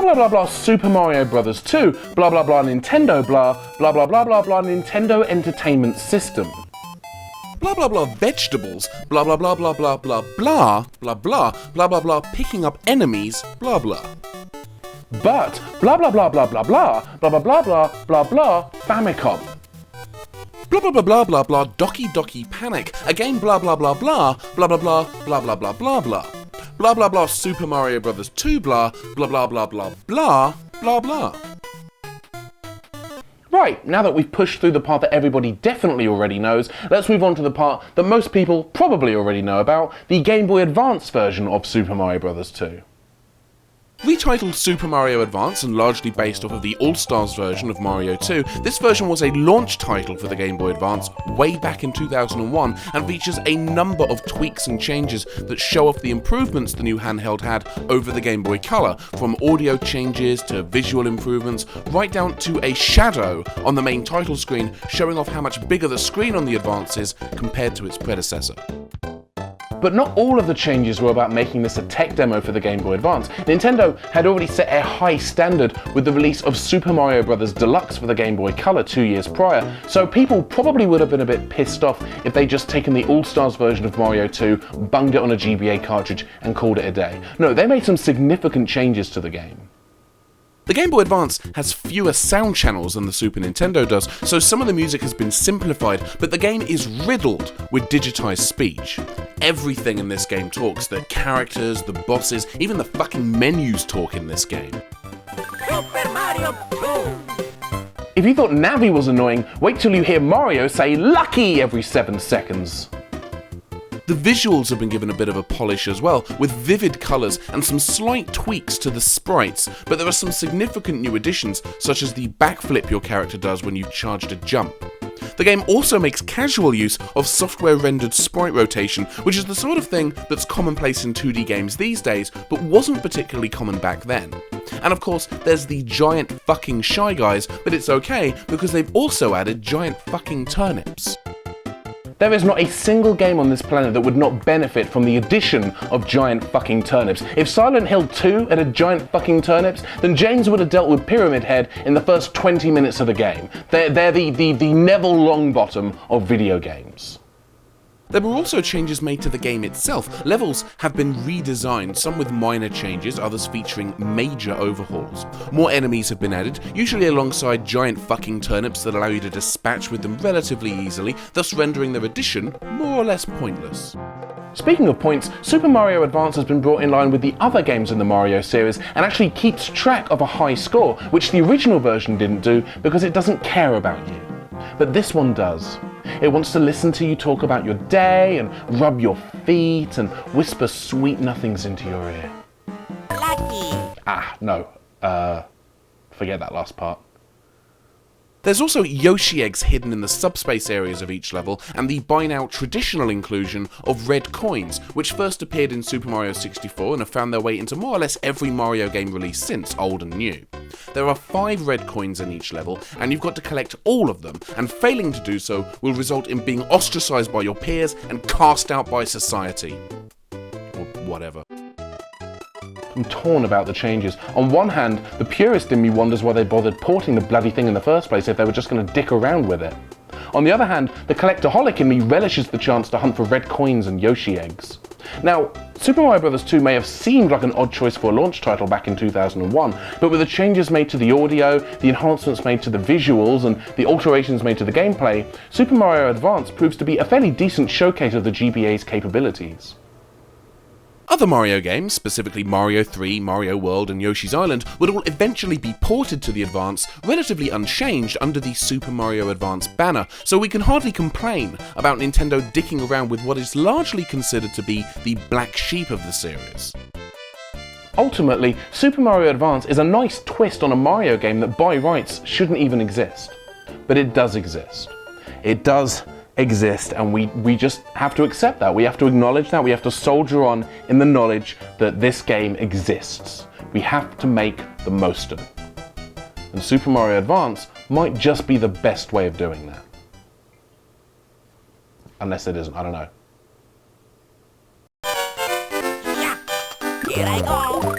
blah blah blah Super Mario Bros. 2, blah blah blah Nintendo blah, blah blah blah blah blah Nintendo Entertainment System. Blah blah blah vegetables, blah blah blah blah blah blah blah blah blah blah blah blah picking up enemies, blah blah. But blah blah blah blah blah blah blah blah blah blah blah blah Famicom. Blah blah blah blah blah blah Doki Doki Panic. Again blah blah blah blah blah blah blah blah blah blah blah blah. Blah blah blah Super Mario Bros. 2 blah blah blah blah blah blah blah blah. Right, now that we've pushed through the part that everybody definitely already knows, let's move on to the part that most people probably already know about, the Game Boy Advance version of Super Mario Bros. 2. Retitled Super Mario Advance and largely based off of the All-Stars version of Mario 2, this version was a launch title for the Game Boy Advance way back in 2001 and features a number of tweaks and changes that show off the improvements the new handheld had over the Game Boy Color, from audio changes to visual improvements, right down to a shadow on the main title screen showing off how much bigger the screen on the Advance is compared to its predecessor. But not all of the changes were about making this a tech demo for the Game Boy Advance. Nintendo had already set a high standard with the release of Super Mario Bros. Deluxe for the Game Boy Color 2 years prior, so people probably would have been a bit pissed off if they'd just taken the All-Stars version of Mario 2, bunged it on a GBA cartridge and called it a day. No, they made some significant changes to the game. The Game Boy Advance has fewer sound channels than the Super Nintendo does, so some of the music has been simplified, but the game is riddled with digitized speech. Everything in this game talks. The characters, the bosses, even the fucking menus talk in this game. Super Mario Boom! If you thought Navi was annoying, wait till you hear Mario say "Lucky" every 7 seconds. The visuals have been given a bit of a polish as well, with vivid colours and some slight tweaks to the sprites, but there are some significant new additions, such as the backflip your character does when you've charged a jump. The game also makes casual use of software-rendered sprite rotation, which is the sort of thing that's commonplace in 2D games these days, but wasn't particularly common back then. And of course, there's the giant fucking Shy Guys, but it's okay because they've also added giant fucking turnips. There is not a single game on this planet that would not benefit from the addition of giant fucking turnips. If Silent Hill 2 had giant fucking turnips, then James would have dealt with Pyramid Head in the first 20 minutes of the game. They're the Neville Longbottom of video games. There were also changes made to the game itself. Levels have been redesigned, some with minor changes, others featuring major overhauls. More enemies have been added, usually alongside giant fucking turnips that allow you to dispatch with them relatively easily, thus rendering their addition more or less pointless. Speaking of points, Super Mario Advance has been brought in line with the other games in the Mario series and actually keeps track of a high score, which the original version didn't do because it doesn't care about you. But this one does. It wants to listen to you talk about your day and rub your feet and whisper sweet nothings into your ear. Lucky! No. Forget that last part. There's also Yoshi eggs hidden in the subspace areas of each level, and the by now traditional inclusion of red coins, which first appeared in Super Mario 64 and have found their way into more or less every Mario game released since, old and new. There are 5 red coins in each level, and you've got to collect all of them, and failing to do so will result in being ostracised by your peers and cast out by society. Or whatever. I'm torn about the changes. On one hand, the purist in me wonders why they bothered porting the bloody thing in the first place if they were just going to dick around with it. On the other hand, the collectaholic in me relishes the chance to hunt for red coins and Yoshi eggs. Now, Super Mario Bros. 2 may have seemed like an odd choice for a launch title back in 2001, but with the changes made to the audio, the enhancements made to the visuals, and the alterations made to the gameplay, Super Mario Advance proves to be a fairly decent showcase of the GBA's capabilities. Other Mario games, specifically Mario 3, Mario World and Yoshi's Island, would all eventually be ported to the Advance, relatively unchanged under the Super Mario Advance banner, so we can hardly complain about Nintendo dicking around with what is largely considered to be the black sheep of the series. Ultimately, Super Mario Advance is a nice twist on a Mario game that by rights shouldn't even exist. But it does exist. It does exist, and we just have to accept that. We have to acknowledge that. We have to soldier on in the knowledge that this game exists. We have to make the most of it. And Super Mario Advance might just be the best way of doing that. Unless it isn't, I don't know. Yeah, here I go!